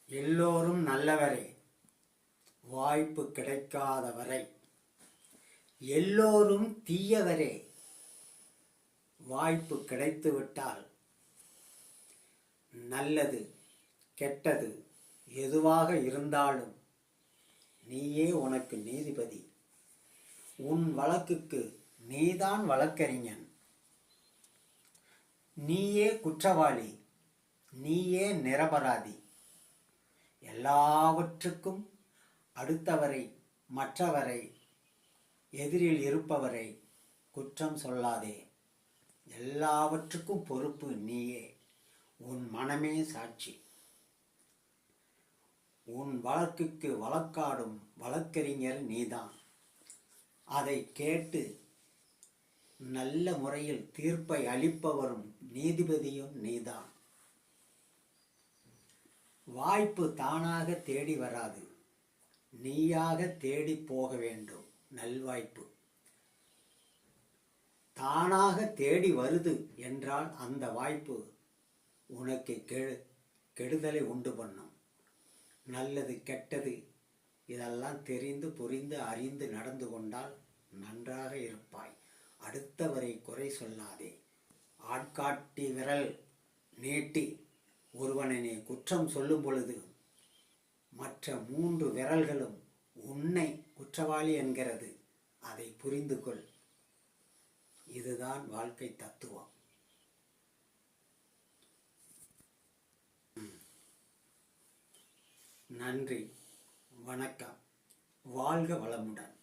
எல்லோரும் நல்லவரே. வாய்ப்பு கிடைக்காத வரை. எல்லோரும் தீயவரே. வாய்ப்பு கிடைத்துவிட்டால் நல்லது கெட்டது எதுவாக இருந்தாலும் நீயே உனக்கு நீதிபதி. உன் வழக்குக்கு நீதான் வழக்கறிஞன். நீயே குற்றவாளி, நீயே நிரபராதி. எல்லாவற்றுக்கும் அடுத்தவரை, மற்றவரை, எதிரில் இருப்பவரை குற்றம் சொல்லாதே. எல்லாவற்றுக்கும் பொறுப்பு நீயே. உன் மனமே சாட்சி. உன் வழக்குக்கு வழக்காடும் வழக்கறிஞர் நீதான். அதை கேட்டு நல்ல முறையில் தீர்ப்பை அளிப்பவரும் நீதிபதியும் நீதான். வாய்ப்பு தானாக தேடி வராது, நீயாக தேடி போக வேண்டும். நல்வாய்ப்பு தானாக தேடி வருது என்றால் அந்த வாய்ப்பு உனக்கு கெடுதலை உண்டு பண்ணும். நல்லது கெட்டது இதெல்லாம் தெரிந்து புரிந்து அறிந்து நடந்து கொண்டால் நன்றாக இருப்பாய். அடுத்தவரை குறை சொல்லாதே. ஆட்காட்டி விரல் நீட்டி ஒருவனை நீ குற்றம் சொல்லும் பொழுது மற்ற 3 விரல்களும் உன்னை குற்றவாளி என்கிறது. அதை புரிந்து கொள். இதுதான் வாழ்க்கை தத்துவம். நன்றி, வணக்கம். வாழ்க வளமுடன்.